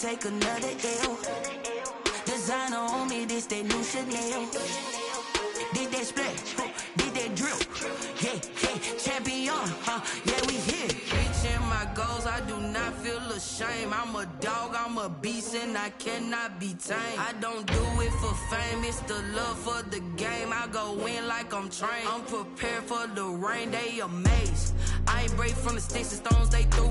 take another L. Designer on me, this that new Chanel. Did that splash, did that drill. Yeah, yeah, champion, yeah, we here. Reaching my goals, I do not feel ashamed. I'm a dog, I'm a beast, and I cannot be tamed. I don't do it for fame, it's the love for the game. I go in like I'm trained. I'm prepared for the rain, they amazed. I ain't break from the sticks and stones they threw.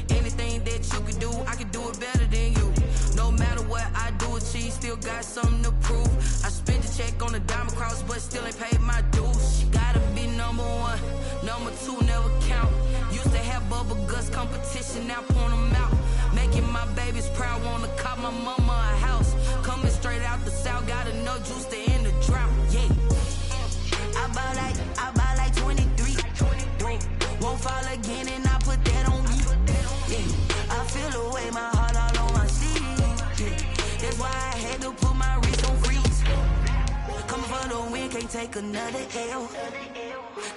Anything that you can do, I can do it better than you. No matter what I do, achieve, still got something to prove. I spent the check on the diamond cross, but still ain't paid my dues. Gotta be number one, number two never count. Used to have bubble guts competition, now point them out. Making my babies proud, wanna cop my mama a house. Coming straight out the south, got enough juice to end the drought. Yeah, I buy like 23. Won't fall again, and I put that on me. Yeah, I feel the way, my heart all on my sleeve. Yeah, that's why I had to put my wrist on freeze. Coming for the win, can't take another L.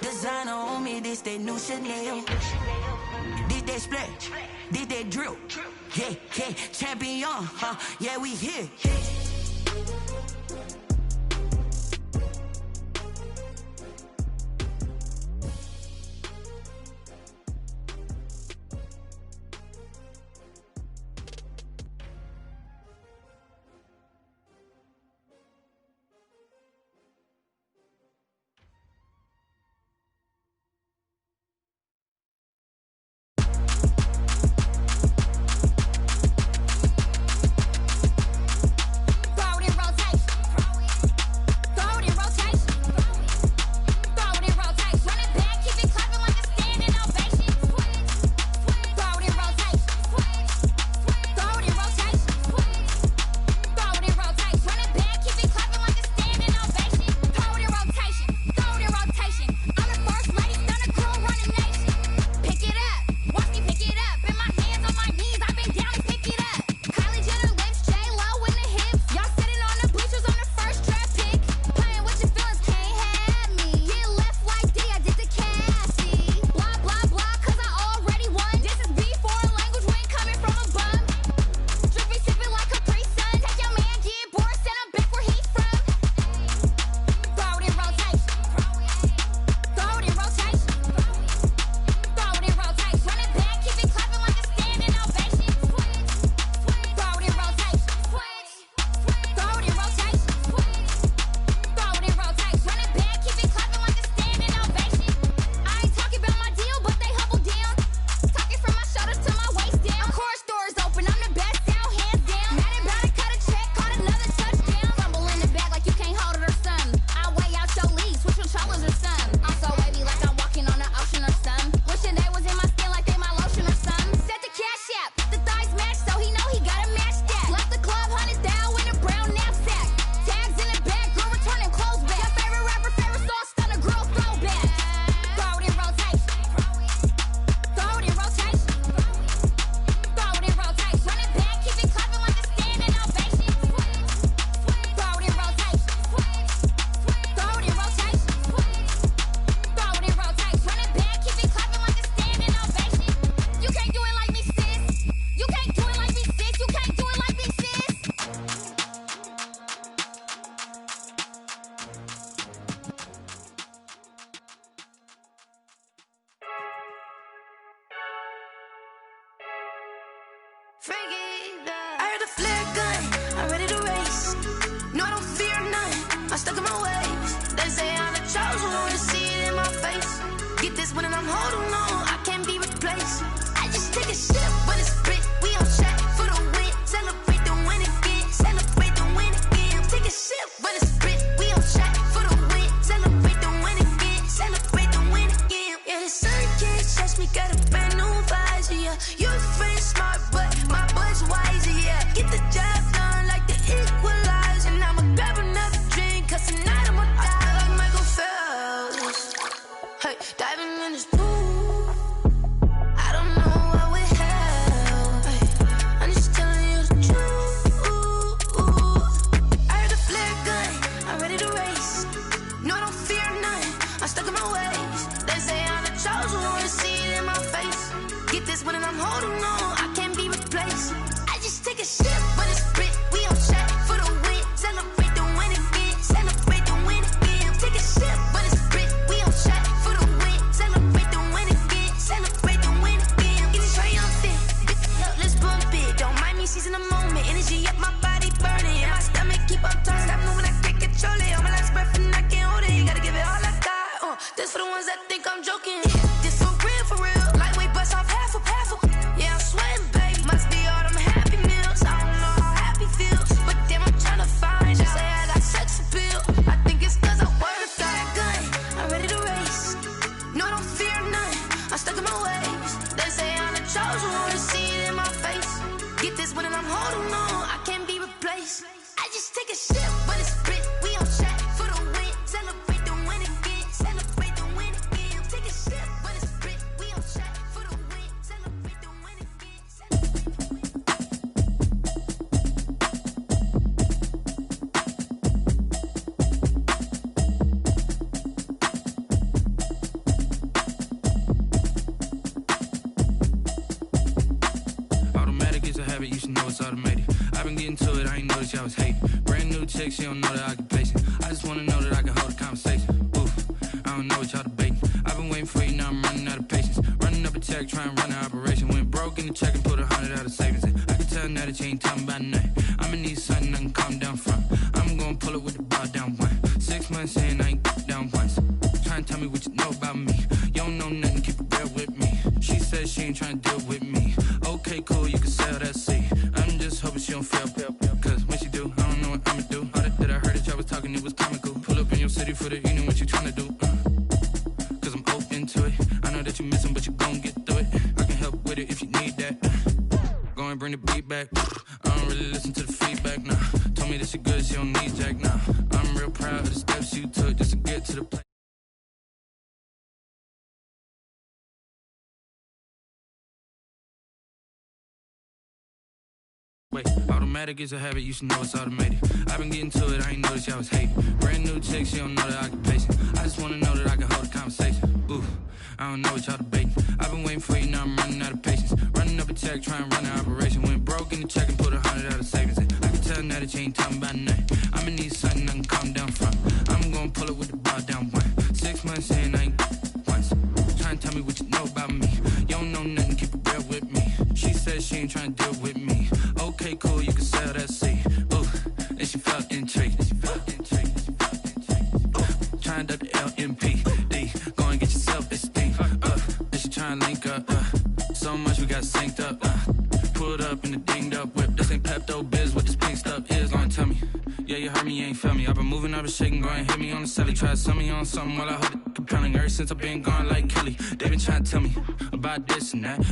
Designer on me, this that new Chanel. Did that splash, did that drill. Yeah, yeah, champion, yeah, we here. I heard a flare gun, I'm ready to race. No, I don't fear none, I'm stuck in my ways. They say I'm the chosen one, see it in my face. Get this one and I'm holding on, I can't be replaced. I just take a sip when it's split, we on track for the win. Celebrate the win again, celebrate the win again. Take a sip when it's split, we on track for the win. Celebrate the win again, celebrate the win again. Yeah, the sun can't touch me, got a brand new visor, yeah. Your friend's smart, but my boy's wiser, yeah. Get the job done like the equalizer. And I'ma grab another drink, cause tonight I'ma die like Michael Phelps. Hey, diving in this pool, I don't know what would help. Hey, I'm just telling you the truth. I heard a flare gun, I'm ready to race. No, I don't fear none, I'm stuck in my ways. They say I'm the chosen one, see it in my face. Get this one and I'm holding on, I can't be replaced. I just take a wanna see it in my face. Get this one and I'm holding on, I can't be replaced. I just take a sip, but it's split. We on track for the win. Celebrate the win again. Celebrate the win again. Take a sip, but it's split. We on track for the win. Celebrate the win again. Automatic is a habit, you should know it's automated. I've been getting to it, I ain't noticed y'all was hating. Brand new chick, she don't know the occupation. I just wanna know that I can hold a conversation. Oof, I don't know what y'all debating. I've been waiting for you, now I'm running out of patience. Running up a check, trying to run an operation. Went broke in the check and put 100 out of savings in. I can tell now that you ain't talking about nothing. I'ma need something I can calm down from. I'm gonna pull it with the bar down one. 6 months in, I ain't down once. Trying to tell me what you know about me. You don't know nothing, keep it real with me. She says she ain't trying to deal with me. Okay, cool, you can sell that seat. I'm just hoping she don't fail. Cause when she do, I don't know what I'ma do. All that I heard that y'all was talking, it was comical. Pull up in your city for the evening, what you trying to do? Cause I'm open to it. I know that you missing, but you gon' get through it. I can help with it if you need that. Go and bring the beat back. I don't really listen to the feedback, nah. Told me that she good, she don't need jack, nah. I'm real proud of the steps you took just to get to the place. Wait, automatic is a habit, you should know it's automated. I've been getting to it, I ain't noticed y'all was hating. Brand new chick, she don't know the occupation. I just wanna know that I can hold a conversation. Oof, I don't know what y'all debating. I've been waiting for you, now I'm running out of patience. Running up a check, trying to run an operation. Went broke in the check and put 100 out of savings in. I can tell now that you ain't talking about nothing. I'ma need something I can calm down from. I'm gonna pull it with the bar down one. 6 months in, I ain't once. Trying to tell me what you know about me. You don't know nothing, keep it real with me. She says she ain't trying to deal with me. Okay, cool, you can sell that seat. Ooh, and she felt intrigued. Trying to duck the LMPD. Go and get your self-esteem. And she trying to link up. So much we got synced up. Pulled up in the dinged up whip. This ain't Pepto-Biz, what this pink stuff is. Gonna tell me. Yeah, you heard me, you ain't felt me. I've been moving up and shaking, go and hit me on the celly. Try to sell me on something while I hold it compelling. Ever since I've been gone like Kelly. They been trying to tell me about this and that.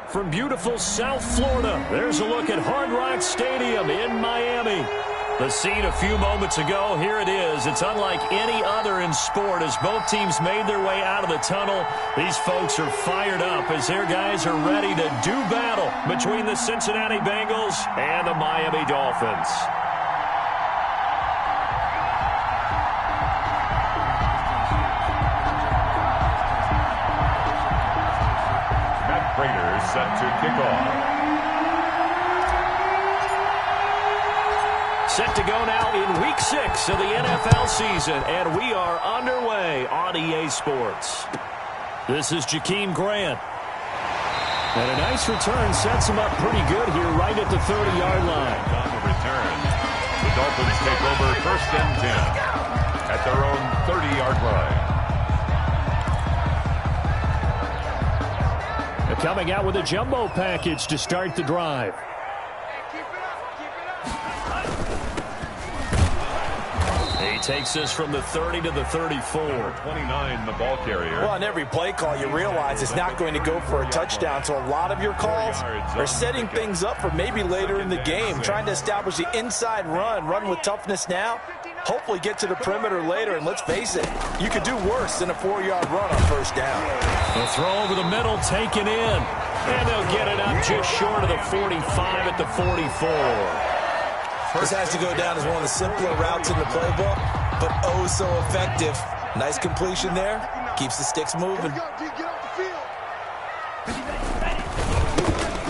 From beautiful South Florida, there's a look at Hard Rock Stadium in Miami. The scene a few moments ago, here it is. It's unlike any other in sport as both teams made their way out of the tunnel. These folks are fired up as their guys are ready to do battle between the Cincinnati Bengals and the Miami Dolphins. Raiders set to kick off. Set to go now in Week 6 of the NFL season, and we are underway on EA Sports. This is Jakeem Grant. And a nice return sets him up pretty good here right at the 30-yard line. On the return, the Dolphins take over 1st and 10 at their own 30-yard line. Coming out with a jumbo package to start the drive. He takes this from the 30 to the 34. Number 29, the ball carrier. Well, on every play call, you realize it's not going to go for a touchdown, so a lot of your calls are setting things up for maybe later in the game, trying to establish the inside run with toughness now, hopefully get to the perimeter later, and let's face it, you could do worse than a 4-yard run on 1st down. The throw over the middle taken in, and they'll get it up just short of the 45 at the 44. This has to go down as one of the simpler routes in the playbook, but oh so effective. Nice completion there. Keeps the sticks moving.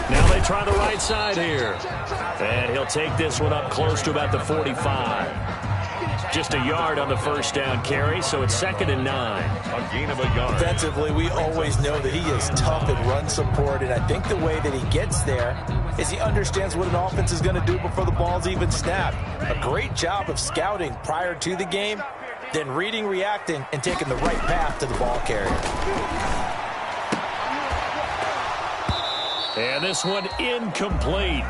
Now they try the right side here. And he'll take this one up close to about the 45. Just a yard on the 1st down carry, so it's 2nd and 9. A gain of a yard. Defensively, we always know that he is tough in run support, and I think the way that he gets there is he understands what an offense is going to do before the ball's even snapped. A great job of scouting prior to the game, then reading, reacting, and taking the right path to the ball carrier. And this one incomplete.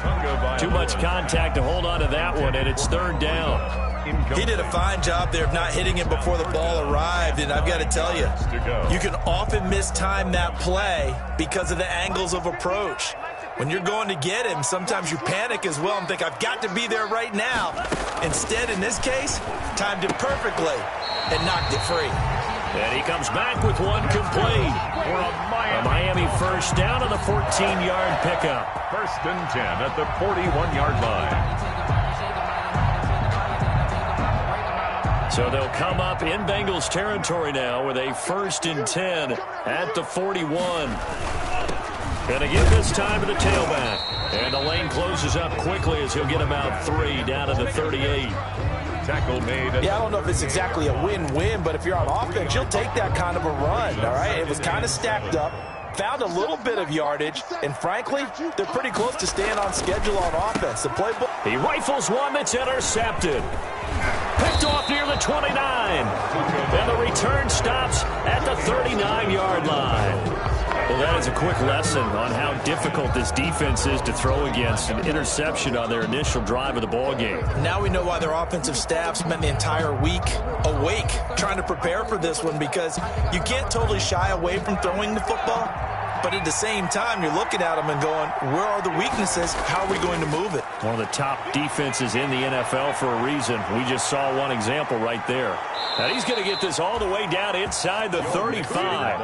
Too much contact to hold on to that one, and it's third down. He did a fine job there of not hitting it before the ball arrived, and I've got to tell you, you can often mistime that play because of the angles of approach. When you're going to get him, sometimes you panic as well and think, I've got to be there right now. Instead, in this case, timed it perfectly and knocked it free. And he comes back with one complete. A Miami first down on the 14-yard pickup. First and 10 at the 41-yard line. So they'll come up in Bengals territory now with a first and 10 at the 41. And again this time to the tailback. And the lane closes up quickly as he'll get about 3 down to the 38. Tackle made. Yeah, I don't know if it's exactly a win-win, but if you're on offense, you'll take that kind of a run, all right? It was kind of stacked up, found a little bit of yardage, and frankly, they're pretty close to staying on schedule on offense. The playbook. He rifles one that's intercepted. Picked off near the 29. And the return stops at the 39-yard line. Well, that is a quick lesson on how difficult this defense is to throw against. An interception on their initial drive of the ballgame. Now we know why their offensive staff spent the entire week awake trying to prepare for this one, because you can't totally shy away from throwing the football. But at the same time, you're looking at them and going, where are the weaknesses? How are we going to move it? One of the top defenses in the NFL for a reason. We just saw one example right there. And he's going to get this all the way down inside the 35.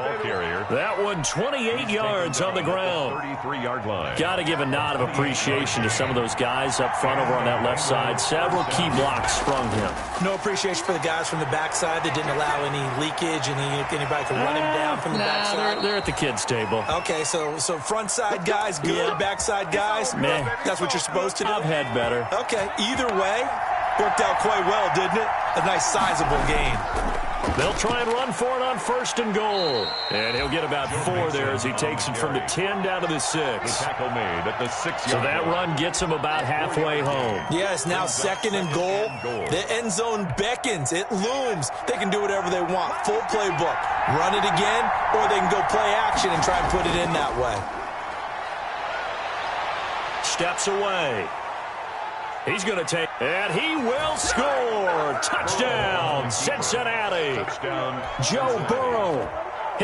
That one 28 yards on the ground. 33-yard line. Got to give a nod of appreciation to some of those guys up front over on that left side. Several key blocks sprung him. No appreciation for the guys from the backside that didn't allow any leakage, and anybody could run him down from the backside. They're at the kids' table. Okay, so front side guys good, Yeah. backside guys, Meh. That's what you're supposed to do? I've had better. Okay, either way, worked out quite well, didn't it? A nice sizable gain. They'll try and run for it on first and goal. And he'll get about 4 there as he takes it from the 10 down to the 6. The tackle made at the 6-yard So that run gets him about halfway home. Yes, now second and goal. The end zone beckons. It looms. They can do whatever they want. Full playbook. Run it again, or they can go play action and try and put it in that way. Steps away. He's going to take, and he will score. Touchdown, Cincinnati. Touchdown. Joe Burrow,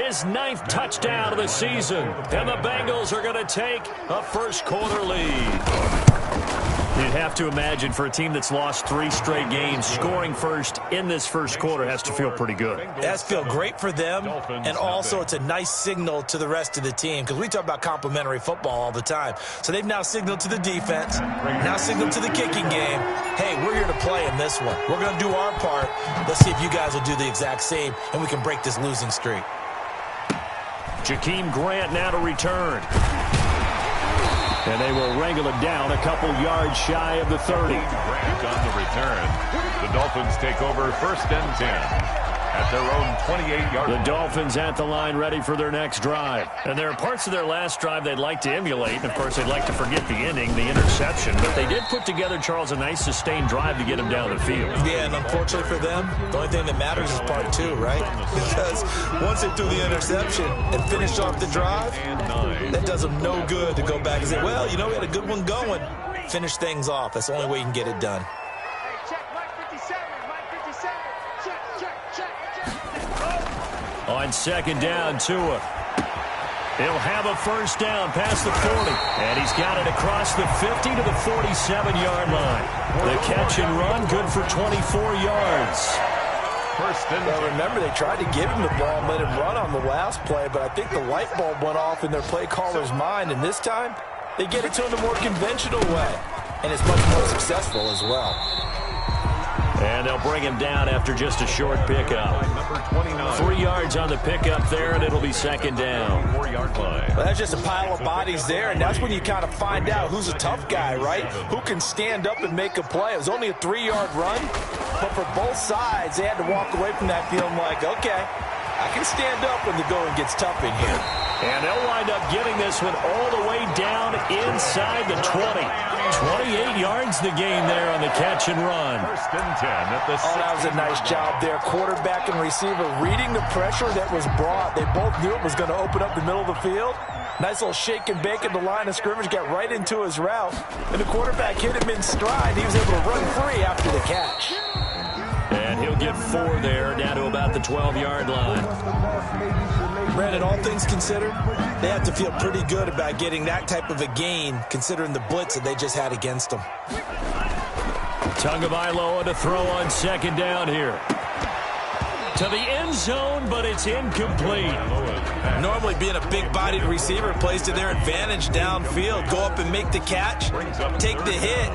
his 9th touchdown of the season. And the Bengals are going to take a first-quarter lead. You'd have to imagine for a team that's lost 3 straight games, scoring first in this first quarter has to feel pretty good. It has to feel great for them, and also it's a nice signal to the rest of the team, because we talk about complimentary football all the time. So they've now signaled to the defense, now signaled to the kicking game, hey, we're here to play in this one. We're going to do our part. Let's see if you guys will do the exact same, and we can break this losing streak. Jakeem Grant now to return. And they will wrangle it down a couple yards shy of the 30. Grant on the return. The Dolphins take over first and 10 at their own 28-yard line. The Dolphins at the line ready for their next drive. And there are parts of their last drive they'd like to emulate. And, of course, they'd like to forget the ending, the interception. But they did put together, Charles, a nice sustained drive to get him down the field. Yeah, and unfortunately for them, the only thing that matters is part 2, right? Because once they threw the interception and finished off the drive, that does them no good to go back and say, well, you know, we had a good one going. Finish things off. That's the only way you can get it done. On second down, Tua. He'll have a first down past the 40. And he's got it across the 50 to the 47-yard line. The catch and run, good for 24 yards. Well, remember, they tried to give him the ball and let him run on the last play, but I think the light bulb went off in their play caller's mind, and this time they get it to him the more conventional way, and it's much more successful as well. And they'll bring him down after just a short pickup. 3 yards on the pickup there, and it'll be second down. 4-yard line. Well, that's just a pile of bodies there, and that's when you kind of find out who's a tough guy, right? Who can stand up and make a play. It was only a 3-yard run, but for both sides, they had to walk away from that feeling like, okay, I can stand up when the going gets tough in here. And they'll wind up getting this one all the way down inside the 20. 28 yards the game there on the catch and run. First and 10 at the 6. Oh, that was a nice job there. Quarterback and receiver reading the pressure that was brought. They both knew it was going to open up the middle of the field. Nice little shake and bake at the line of scrimmage, got right into his route. And the quarterback hit him in stride. He was able to run free after the catch. And he'll get 4 there, down to about the 12-yard line. Brandon, all things considered, they have to feel pretty good about getting that type of a gain, considering the blitz that they just had against them. Tagovailoa to throw on second down here. To the end zone, but it's incomplete. Normally being a big-bodied receiver plays to their advantage downfield. Go up and make the catch, take the hit,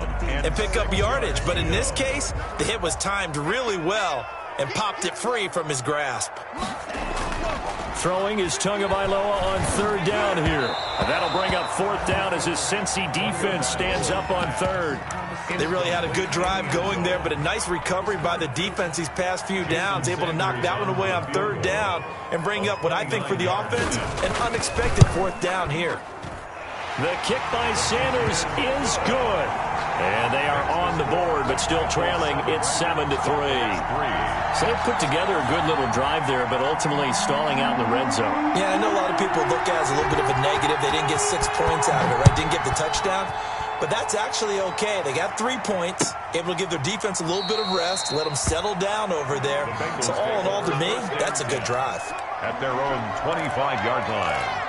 and pick up yardage. But in this case, the hit was timed really well and popped it free from his grasp. Throwing is Tagovailoa on third down here. And that'll bring up fourth down as his Cincy defense stands up on third. They really had a good drive going there, but a nice recovery by the defense these past few downs, able to knock that one away on third down and bring up what I think for the offense, an unexpected fourth down here. The kick by Sanders is good. And they are on the board, but still trailing. It's 7-3. So they put together a good little drive there, but ultimately stalling out in the red zone. Yeah, I know a lot of people look at it as a little bit of a negative. They didn't get 6 points out of it, right? Didn't get the touchdown. But that's actually okay. They got 3 points, able to give their defense a little bit of rest, let them settle down over there. So all in all, to me, that's a good drive. At their own 25-yard line.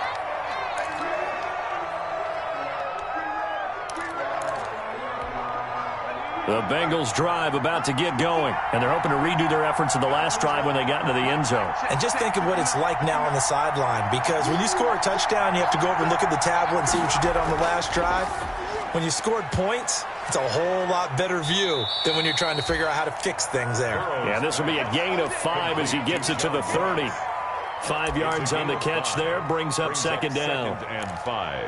The Bengals drive about to get going, and they're hoping to redo their efforts in the last drive when they got into the end zone. And just think of what it's like now on the sideline, because when you score a touchdown, you have to go over and look at the tablet and see what you did on the last drive. When you scored points, it's a whole lot better view than when you're trying to figure out how to fix things there. Yeah, this will be a gain of 5 as he gets it to the 30. 5 yards on the catch there, brings up second down. 2nd and 5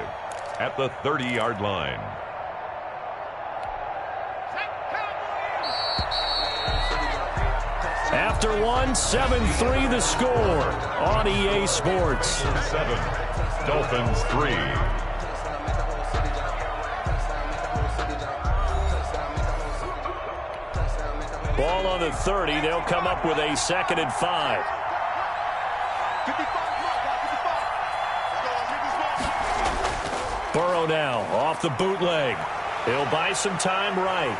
at the 30-yard line. After one, 7-3 the score on EA Sports. 7, Dolphins 3. Ball on the 30. They'll come up with a 2nd and 5. Burrow now off the bootleg. He'll buy some time right.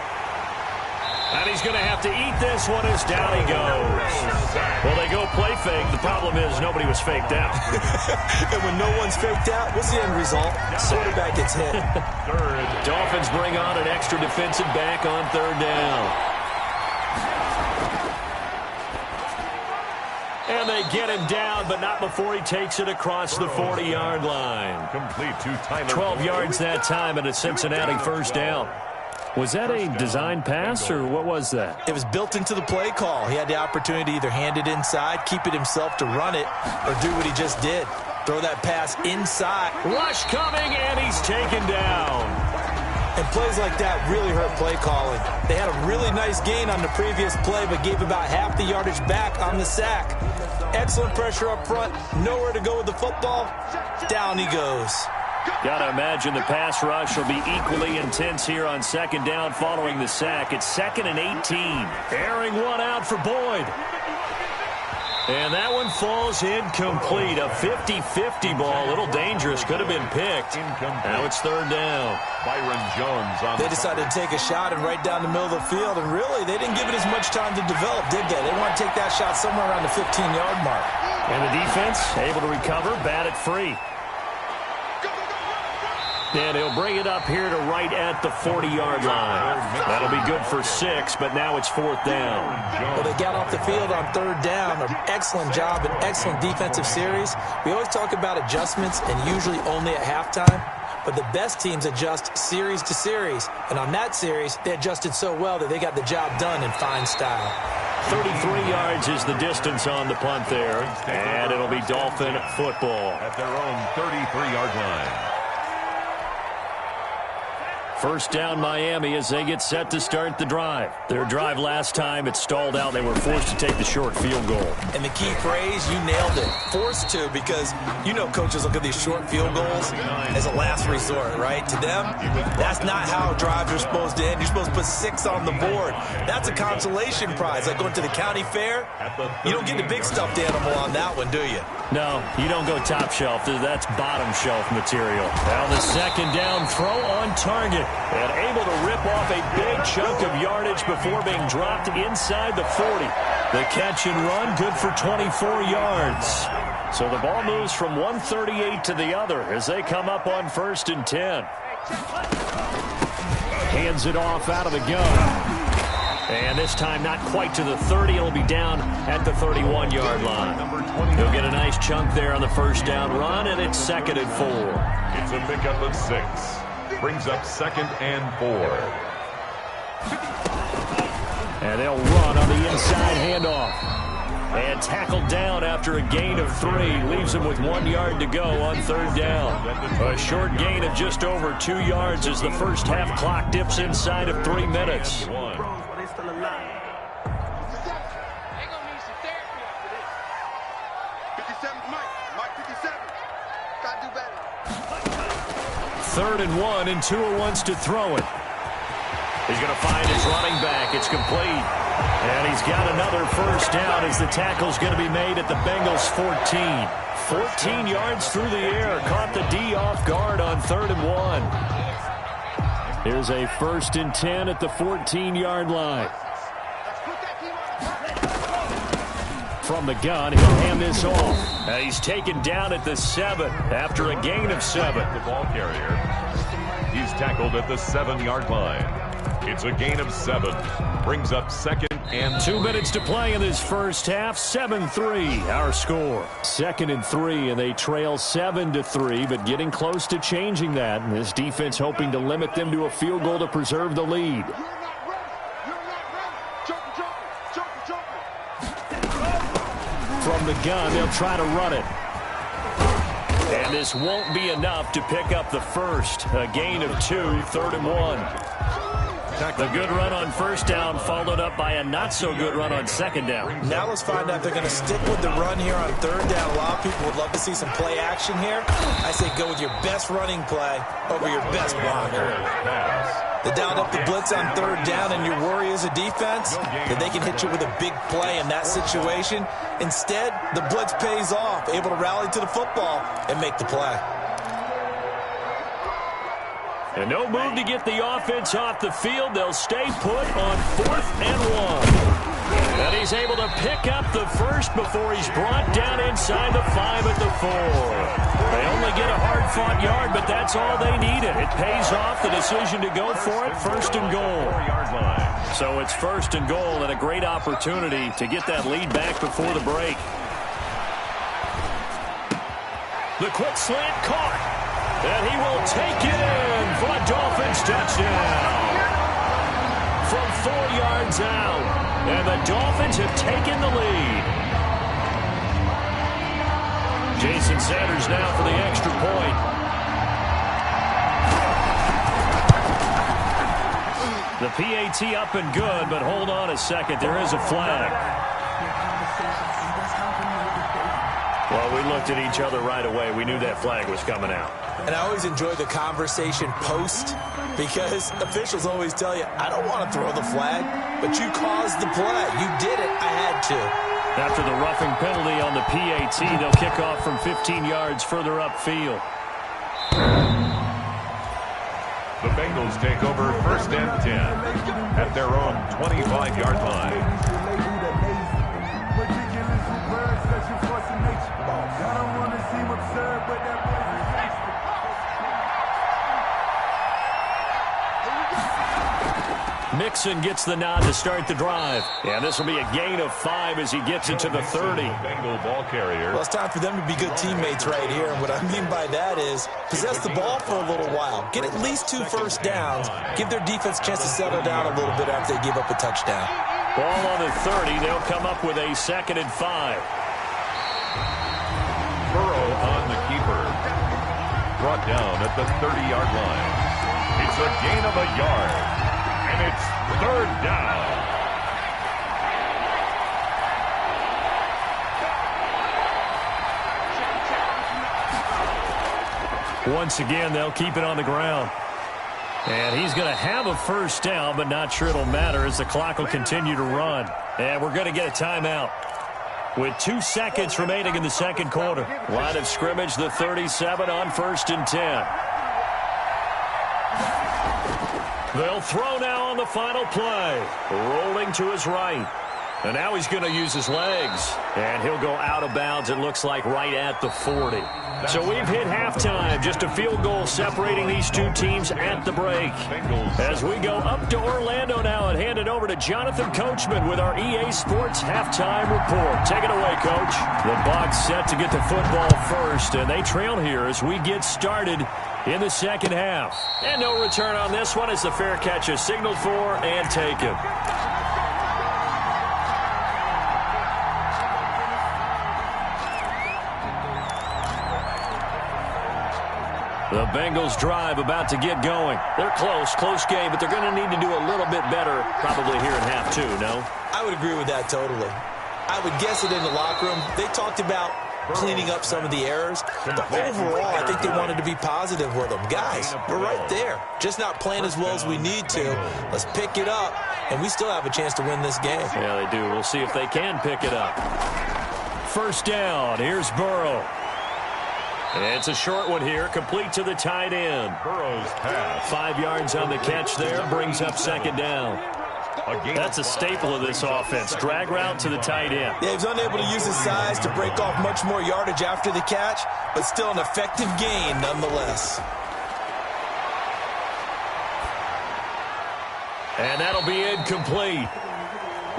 And he's going to have to eat this one as down he goes. Well, they go play fake. The problem is nobody was faked out. And when no one's faked out, what's the end result? Quarterback gets hit. Dolphins bring on an extra defensive back on third down. And they get him down, but not before he takes it across the 40-yard line. Complete to Tyler. 12 yards that time and a Cincinnati first down. Was that a design pass, or what was that? It was built into the play call. He had the opportunity to either hand it inside, keep it himself to run it, or do what he just did. Throw that pass inside. Rush coming, and he's taken down. And plays like that really hurt play calling. They had a really nice gain on the previous play, but gave about half the yardage back on the sack. Excellent pressure up front. Nowhere to go with the football. Down he goes. Got to imagine the pass rush will be equally intense here on second down following the sack. It's 2nd and 18. Airing one out for Boyd. And that one falls incomplete. A 50-50 ball. A little dangerous. Could have been picked. Now it's third down. Byron Jones on. They decided to take a shot and right down the middle of the field. And really, they didn't give it as much time to develop, did they? They want to take that shot somewhere around the 15-yard mark. And the defense able to recover, bat it free. And he'll bring it up here to right at the 40-yard line. That'll be good for 6, but now it's fourth down. Well, they got off the field on third down. An excellent job, an excellent defensive series. We always talk about adjustments and usually only at halftime. But the best teams adjust series to series. And on that series, they adjusted so well that they got the job done in fine style. 33 yards is the distance on the punt there. And it'll be Dolphin football. At their own 33-yard line. First down Miami as they get set to start the drive. Their drive last time, it stalled out. They were forced to take the short field goal. And the key phrase, you nailed it. Forced to, because you know coaches look at these short field goals as a last resort, right? To them, that's not how drives are supposed to end. You're supposed to put 6 on the board. That's a consolation prize. Like going to the county fair, you don't get the big stuffed animal on that one, do you? No, you don't go top shelf. That's bottom shelf material. Now the second down throw on target. And able to rip off a big chunk of yardage before being dropped inside the 40. The catch and run, good for 24 yards. So the ball moves from 138 to the other as they come up on 1st and 10. Hands it off out of the gun. And this time not quite to the 30. It'll be down at the 31-yard line. He'll get a nice chunk there on the first down run, and it's 2nd and 4. It's a pickup of 6. Brings up 2nd and 4. And they'll run on the inside handoff. And tackled down after a gain of 3. Leaves him with 1 yard to go on 3rd down. A short gain of just over 2 yards as the first half clock dips inside of 3 minutes. Third and 1, and Tua wants to throw it. He's going to find his running back. It's complete. And he's got another first down as the tackle's going to be made at the Bengals' 14. 14 yards through the air. Caught the D off guard on 3rd and 1. Here's a 1st and 10 at the 14-yard line. From the gun, he'll hand this off. He's taken down at the 7 after a gain of 7. The ball carrier. He's tackled at the 7-yard line. It's a gain of 7. Brings up 2nd and 2 minutes to play in this first half. 7-3, our score. 2nd and 3, and they trail 7-3, but getting close to changing that. And this defense hoping to limit them to a field goal to preserve the lead. From the gun, they'll try to run it. And this won't be enough to pick up the first. A gain of 2, 3rd and 1. The good run on first down followed up by a not-so-good run on 2nd down. Now let's find out if they're going to stick with the run here on 3rd down. A lot of people would love to see some play action here. I say go with your best running play over your best blocker. They dialed up the blitz on 3rd down, and your worry as a defense that they can hit you with a big play in that situation. Instead, the blitz pays off, able to rally to the football and make the play. And no move to get the offense off the field. They'll stay put on 4th and 1. And he's able to pick up the first before he's brought down inside the 5 at the 4. They only get a hard-fought yard, but that's all they needed. It pays off the decision to go for it, 1st and goal. So it's 1st and goal and a great opportunity to get that lead back before the break. The quick slant caught. And he will take it in for a Dolphins touchdown. From 4 yards out. And the Dolphins have taken the lead. Jason Sanders now for the extra point. The PAT up and good, but hold on a second. There is a flag. Well, we looked at each other right away. We knew that flag was coming out. And I always enjoy the conversation post because officials always tell you, I don't want to throw the flag, but you caused the play. You did it. I had to. After the roughing penalty on the PAT, they'll kick off from 15 yards further upfield. The Bengals take over 1st and 10 at their own 25-yard line. Mixon gets the nod to start the drive. And this will be a gain of 5 as he gets it to the 30. Bengal ball carrier. Well, it's time for them to be good teammates right here. And what I mean by that is possess the ball for a little while. Get at least 2 first downs. Give their defense a chance to settle down a little bit after they give up a touchdown. Ball on the 30. They'll come up with a 2nd and 5. Burrow on the keeper. Brought down at the 30-yard line. It's a gain of a yard, and it's 3rd down. Once again, they'll keep it on the ground. And he's going to have a 1st down, but not sure it'll matter as the clock will continue to run. And we're going to get a timeout with 2 seconds remaining in the 2nd quarter. Line of scrimmage, the 37 on 1st and 10. They'll throw now on the final play. Rolling to his right. And now he's going to use his legs. And he'll go out of bounds, it looks like, right at the 40. So we've hit halftime. Just a field goal separating these 2 teams at the break. As we go up to Orlando now and hand it over to Jonathan Coachman with our EA Sports Halftime Report. Take it away, Coach. The Bucs set to get the football first, and they trail here as we get started in the 2nd half. And no return on this one as the fair catch is signaled for and taken. The Bengals drive about to get going. They're close game, but they're going to need to do a little bit better probably here in half 2, no? I would agree with that totally. I would guess it in the locker room. They talked about cleaning up some of the errors, but overall, I think they wanted to be positive with them. Guys, we're right there. Just not playing as well as we need to. Let's pick it up, and we still have a chance to win this game. Yeah, they do. We'll see if they can pick it up. 1st down. Here's Burrow. It's a short one here, complete to the tight end. Burrow's pass. 5 yards on the catch there, brings up 2nd down. That's a staple of this offense. Drag route to the tight end. Yeah, he's unable to use his size to break off much more yardage after the catch, but still an effective gain nonetheless. And that'll be incomplete.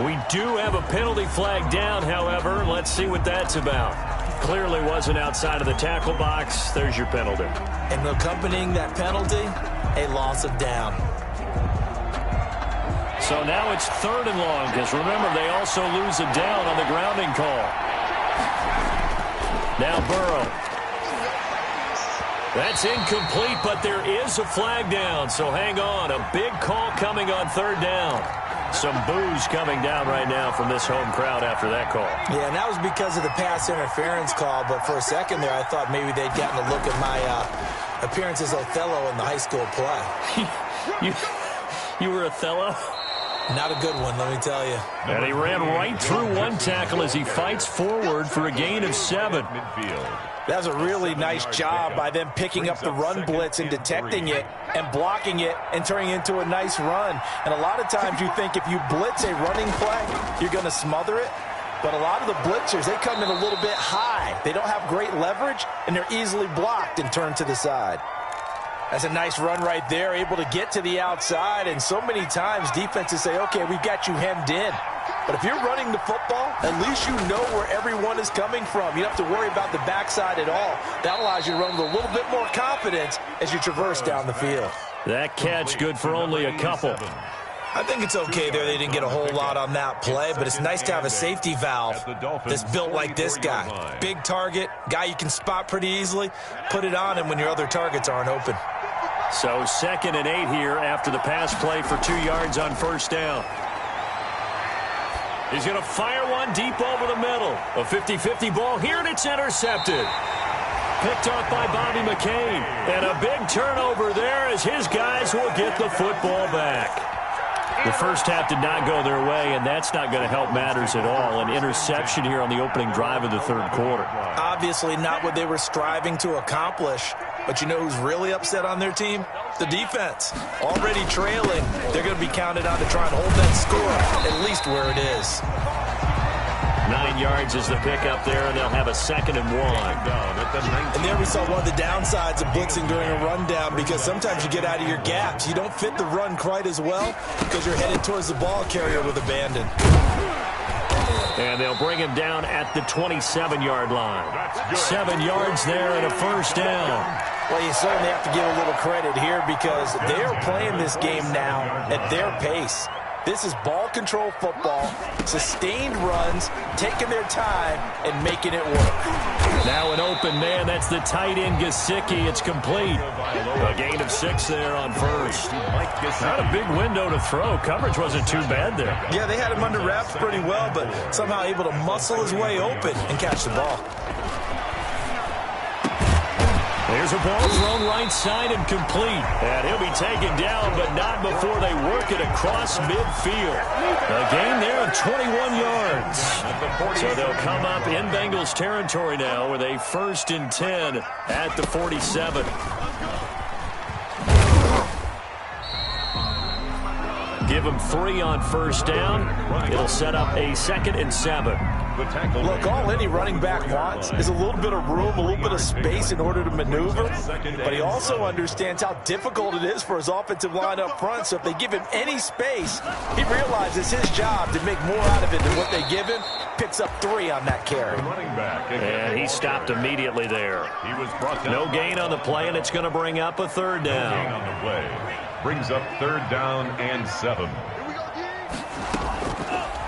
We do have a penalty flag down, however. Let's see what that's about. Clearly wasn't outside of the tackle box. There's your penalty. And accompanying that penalty, a loss of down. So now it's 3rd and long, because remember, they also lose a down on the grounding call. Now Burrow. That's incomplete, but there is a flag down, so hang on. A big call coming on 3rd down. Some boos coming down right now from this home crowd after that call. Yeah, and that was because of the pass interference call, but for a second there I thought maybe they'd gotten a look at my appearance as Othello in the high school play. You were Othello? Not a good one, let me tell you. And he ran right through one tackle as he fights forward for a gain of 7. That was a really nice job by them picking up the run blitz and detecting it and blocking it and turning it into a nice run. And a lot of times you think if you blitz a running play, you're going to smother it. But a lot of the blitzers, they come in a little bit high. They don't have great leverage, and they're easily blocked and turned to the side. That's a nice run right there, able to get to the outside. And so many times defenses say, okay, we've got you hemmed in. But if you're running the football, at least you know where everyone is coming from. You don't have to worry about the backside at all. That allows you to run with a little bit more confidence as you traverse down the field. That catch good for only a couple. I think it's okay there. They didn't get a whole lot on that play, but it's nice to have a safety valve that's built like this guy. Big target, guy you can spot pretty easily. Put it on him when your other targets aren't open. So 2nd and 8 here after the pass play for 2 yards on 1st down. He's going to fire one deep over the middle. A 50-50 ball here, and it's intercepted. Picked off by Bobby McCain. And a big turnover there as his guys will get the football back. The first half did not go their way, and that's not going to help matters at all. An interception here on the opening drive of the 3rd quarter. Obviously not what they were striving to accomplish. But you know who's really upset on their team? The defense. Already trailing. They're going to be counted on to try and hold that score, at least where it is. 9 yards is the pickup there, and they'll have a 2nd and 1. And there we saw one of the downsides of blitzing during a rundown, because sometimes you get out of your gaps. You don't fit the run quite as well because you're headed towards the ball carrier with abandon. And they'll bring him down at the 27-yard line. 7 yards there and a 1st down. Well, you certainly have to give a little credit here because they're playing this game now at their pace. This is ball control football, sustained runs, taking their time, and making it work. Now an open man. That's the tight end, Gesicki. It's complete. A gain of 6 there on first. Not a big window to throw. Coverage wasn't too bad there. Yeah, they had him under wraps pretty well, but somehow able to muscle his way open and catch the ball. There's a ball thrown right side and complete. And he'll be taken down, but not before they work it across midfield. A gain there of 21 yards. So they'll come up in Bengals territory now with a 1st and 10 at the 47. Give them 3 on first down. It'll set up a 2nd and 7. Look, all any running back wants is a little bit of room, a little bit of space in order to maneuver. But he also understands how difficult it is for his offensive line up front. So if they give him any space, he realizes his job to make more out of it than what they give him. Picks up 3 on that carry. And he stopped immediately there. No gain on the play, and it's going to bring up a 3rd down. On the play. Brings up 3rd down and 7.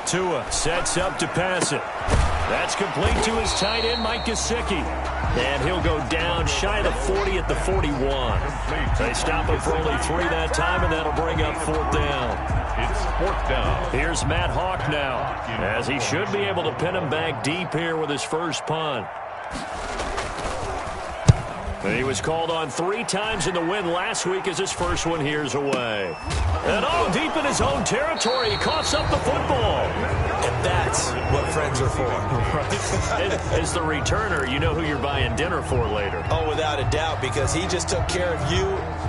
Tua sets up to pass it. That's complete to his tight end, Mike Gesicki. And he'll go down shy of the 40 at the 41. They stop him for only 3 that time, and that'll bring up 4th down. It's 4th down. Here's Matt Hawk now, as he should be able to pin him back deep here with his first punt. He was called on 3 times in the win last week as his first one here's away. And deep in his own territory, he coughs up the football. And that's what friends are for. As the returner, you know who you're buying dinner for later. Oh, without a doubt, because he just took care of you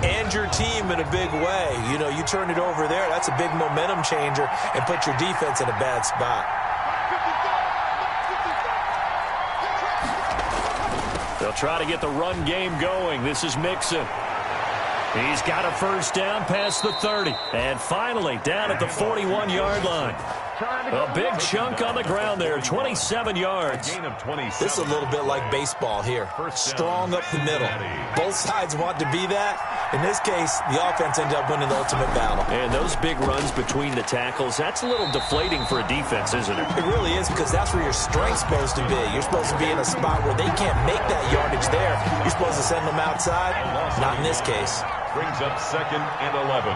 and your team in a big way. You know, you turn it over there, that's a big momentum changer and put your defense in a bad spot. They'll try to get the run game going. This is Mixon. He's got a 1st down past the 30. And finally, down at the 41-yard line. A big chunk on the ground there, 27 yards. This is a little bit like baseball here. Strong up the middle. Both sides want to be that. In this case, the offense ended up winning the ultimate battle. And those big runs between the tackles, that's a little deflating for a defense, isn't it? It really is, because that's where your strength's supposed to be. You're supposed to be in a spot where they can't make that yardage there. You're supposed to send them outside. Not in this case. Brings up 2nd and 11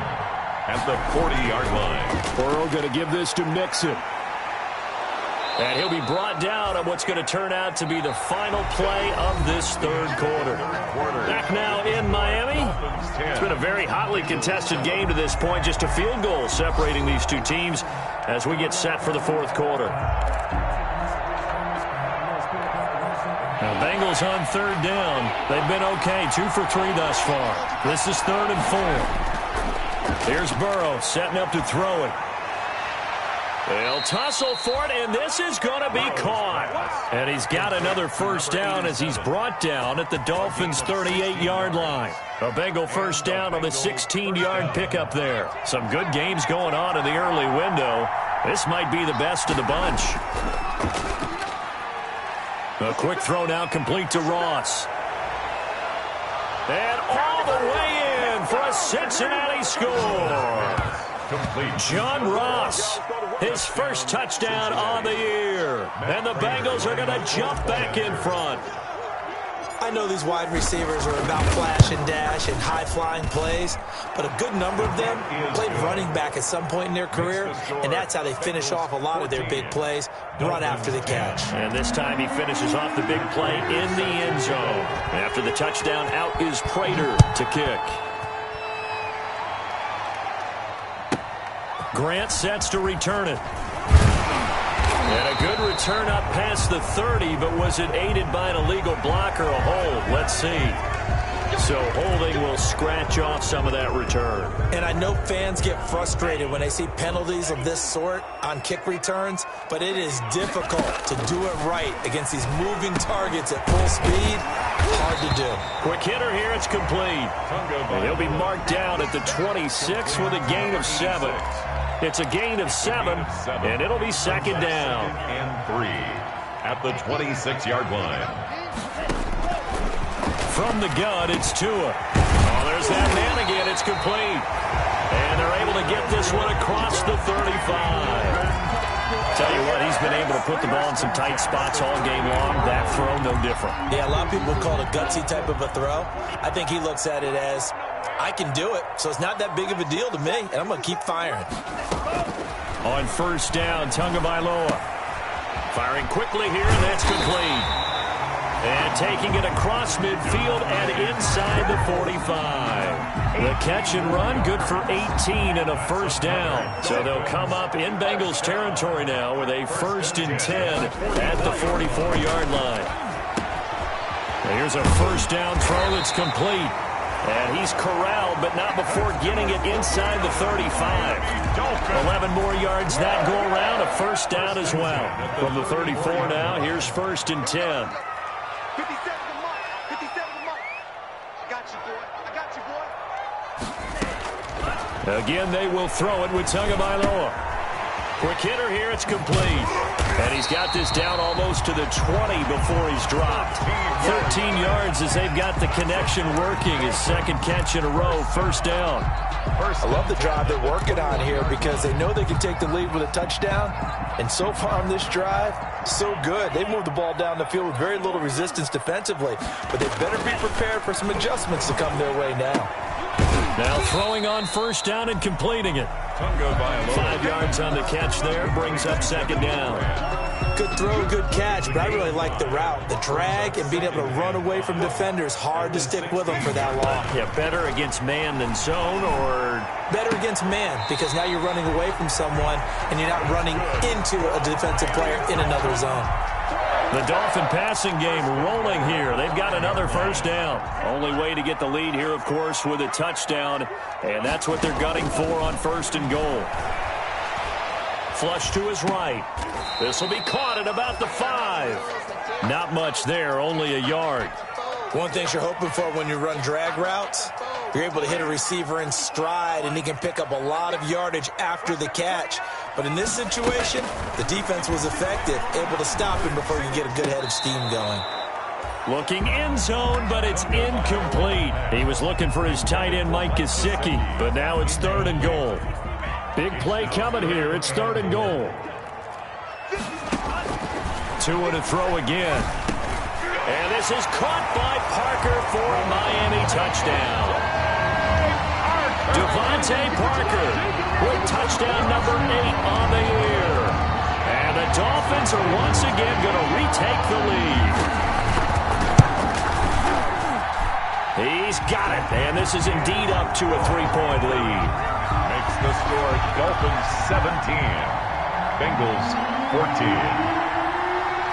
at the 40-yard line. Burrow going to give this to Mixon. And he'll be brought down on what's going to turn out to be the final play of this 3rd quarter. Back now in Miami. It's been a very hotly contested game to this point. Just a field goal separating these 2 teams as we get set for the 4th quarter. Now, Bengals on 3rd down. They've been okay, 2 for 3 thus far. This is 3rd and 4. Here's Burrow setting up to throw it. They'll tussle for it, and this is going to be caught. And he's got another 1st down as he's brought down at the Dolphins' 38-yard line. A Bengal 1st down on the 16-yard pickup there. Some good games going on in the early window. This might be the best of the bunch. A quick throw now complete to Ross. And all the way in for a Cincinnati score. Complete. John Ross, his first touchdown on the year. And the Bengals are going to jump back in front. I know these wide receivers are about flash and dash and high-flying plays, but a good number of them played running back at some point in their career, and that's how they finish off a lot of their big plays, run after the catch. And this time he finishes off the big play in the end zone. After the touchdown, out is Prater to kick. Grant sets to return it. And a good return up past the 30, but was it aided by an illegal block or a hold? Let's see. So holding will scratch off some of that return. And I know fans get frustrated when they see penalties of this sort on kick returns, but it is difficult to do it right against these moving targets at full speed. Hard to do. Quick hitter here, it's complete. And he'll be marked down at the 26 with a gain of 7. It's a gain of 7, and it'll be 2nd down. And 3 at the 26-yard line. From the gun, it's Tua. Oh, there's that man again. It's complete. And they're able to get this one across the 35. Tell you what, he's been able to put the ball in some tight spots all game long. That throw, no different. Yeah, a lot of people call it a gutsy type of a throw. I think he looks at it as, I can do it, so it's not that big of a deal to me, and I'm going to keep firing. On first down, Tagovailoa. Firing quickly here, and that's complete. And taking it across midfield and inside the 45. The catch and run, good for 18 and a first down. So they'll come up in Bengals territory now with a 1st and 10 at the 44-yard line. Here's a first down throw that's complete. And he's corralled, but not before getting it inside the 35. 11 more yards that go around, a first down as well. From the 34 now, here's 1st and 10. 57 to Mike. 57 to Mike. I got you, boy. I got you, boy. Again, they will throw it with Tagovailoa. Quick hitter here, it's complete. And he's got this down almost to the 20 before he's dropped. 13 yards as they've got the connection working. His second catch in a row, first down. I love the drive they're working on here because they know they can take the lead with a touchdown. And so far on this drive, so good. They moved the ball down the field with very little resistance defensively. But they better be prepared for some adjustments to come their way now. Now throwing on first down and completing it. 5 yards on the catch there, brings up second down. Good throw, good catch, but I really like the route. The drag and being able to run away from defenders, hard to stick with them for that long. Yeah, better against man than zone, or? Better against man, because now you're running away from someone and you're not running into a defensive player in another zone. The Dolphin passing game rolling here. They've got another first down. Only way to get the lead here, of course, with a touchdown. And that's what they're gunning for on 1st and goal. Flush to his right. This will be caught at about the 5. Not much there, only a yard. One thing you're hoping for when you run drag routes, you're able to hit a receiver in stride, and he can pick up a lot of yardage after the catch. But in this situation, the defense was effective, able to stop him before you get a good head of steam going. Looking end zone, but it's incomplete. He was looking for his tight end, Mike Gesicki, but now it's 3rd and goal. Big play coming here. It's 3rd and goal. 2 and a throw again. And this is caught by Parker for a Miami touchdown. Devontae Parker with touchdown number 8 on the year. And the Dolphins are once again going to retake the lead. He's got it, and this is indeed up to a 3-point lead. Makes the score Dolphins 17, Bengals 14.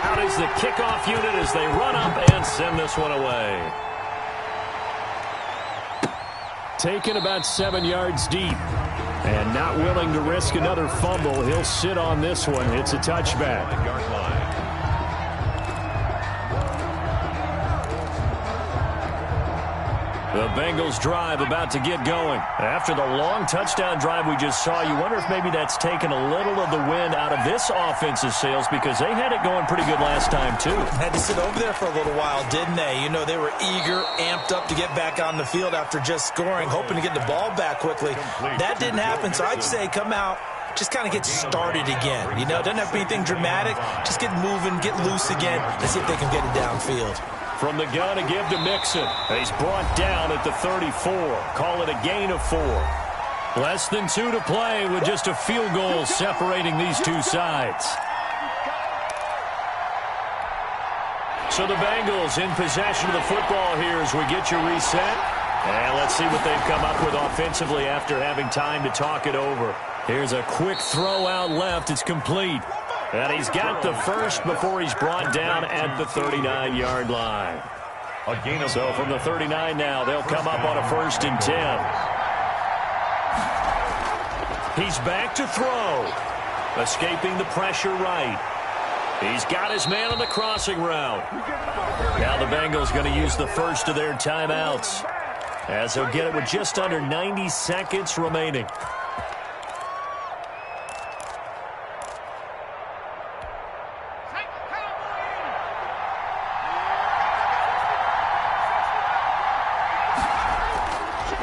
Out is the kickoff unit as they run up and send this one away. Taken about 7 yards deep. And not willing to risk another fumble. He'll sit on this one. It's a touchback. The Bengals drive about to get going. After the long touchdown drive we just saw, you wonder if maybe that's taken a little of the wind out of this offensive sails, because they had it going pretty good last time, too. Had to sit over there for a little while, didn't they? You know, they were eager, amped up to get back on the field after just scoring, hoping to get the ball back quickly. That didn't happen, so I'd say come out, just kind of get started again. You know, it doesn't have to be anything dramatic. Just get moving, get loose again, and see if they can get it downfield. From the gun to give to Mixon. He's brought down at the 34. Call it a gain of 4. Less than 2 to play with just a field goal separating these two sides. So the Bengals in possession of the football here as we get you reset. And let's see what they've come up with offensively after having time to talk it over. Here's a quick throw out left. It's complete. And he's got the first before he's brought down at the 39-yard line. So from the 39 now, they'll come up on a 1st and 10. He's back to throw. Escaping the pressure right. He's got his man on the crossing route. Now the Bengals going to use the first of their timeouts, as they'll get it with just under 90 seconds remaining.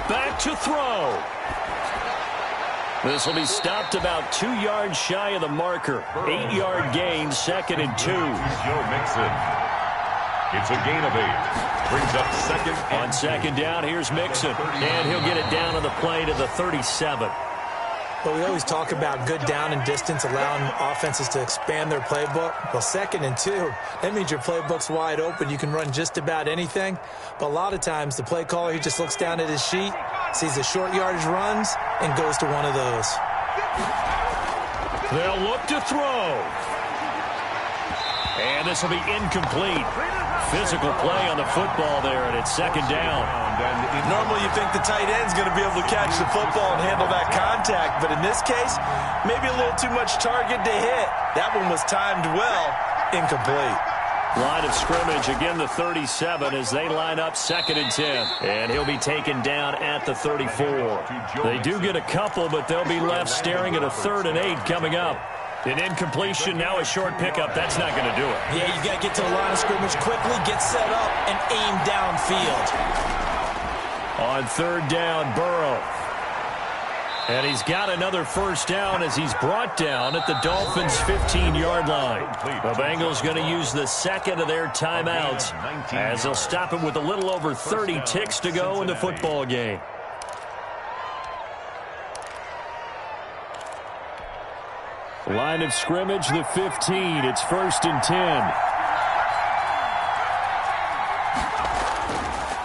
Back to throw. This will be stopped about 2 yards shy of the marker. 8-yard gain, 2nd and 2. Joe Mixon. It's a gain of 8. Brings up second. On second down, here's Mixon. And he'll get it down on the play to the 37. Well, we always talk about good down and distance, allowing offenses to expand their playbook. Well, 2nd and 2, that means your playbook's wide open. You can run just about anything. But a lot of times, the play caller, he just looks down at his sheet, sees the short yardage runs, and goes to one of those. They'll look to throw. And this will be incomplete. Physical play on the football there, and it's 2nd down. Normally you think the tight end's going to be able to catch the football and handle that contact, but in this case, maybe a little too much target to hit. That one was timed well, incomplete. Line of scrimmage, again the 37 as they line up 2nd and 10. And he'll be taken down at the 34. They do get a couple, but they'll be left staring at a 3rd and 8 coming up. An incompletion, now a short pickup. That's not going to do it. Yeah, you got to get to the line of scrimmage quickly, get set up, and aim downfield. On 3rd down, Burrow. And he's got another 1st down as he's brought down at the Dolphins' 15-yard line. The Bengals going to use the 2nd of their timeouts as they'll stop it with a little over 30 ticks to go in the football game. Line of scrimmage, the 15. It's 1st and 10.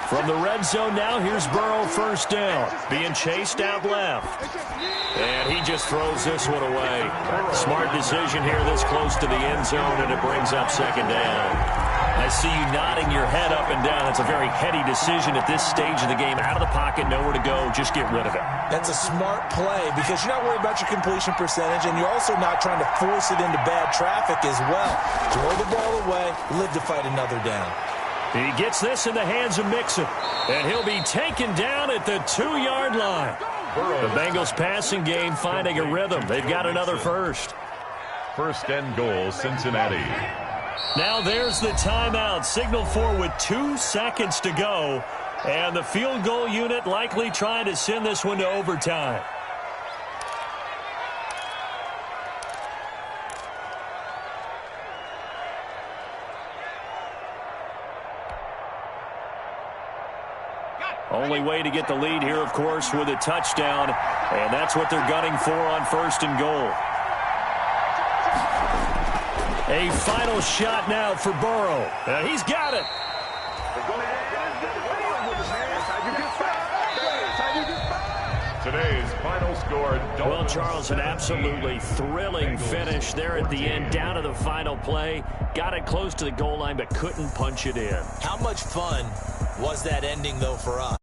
From the red zone now, here's Burrow, 1st down. Being chased out left. And he just throws this one away. Smart decision here this close to the end zone, and it brings up 2nd down. I see you nodding your head up and down. It's a very heady decision at this stage of the game. Out of the pocket, nowhere to go. Just get rid of it. That's a smart play because you're not worried about your completion percentage, and you're also not trying to force it into bad traffic as well. Throw the ball away, live to fight another down. He gets this in the hands of Mixon, and he'll be taken down at the 2-yard line. The Bengals passing game finding a rhythm. They've got another 1st. 1st and goal, Cincinnati. Now there's the timeout. Signal for with 2 seconds to go. And the field goal unit likely trying to send this one to overtime. Only way to get the lead here, of course, with a touchdown. And that's what they're gunning for on 1st and goal. A final shot now for Burrow. He's got it. Today's final score. Well, Charles, an absolutely thrilling finish there at the end, down to the final play. Got it close to the goal line, but couldn't punch it in. How much fun was that ending, though, for us?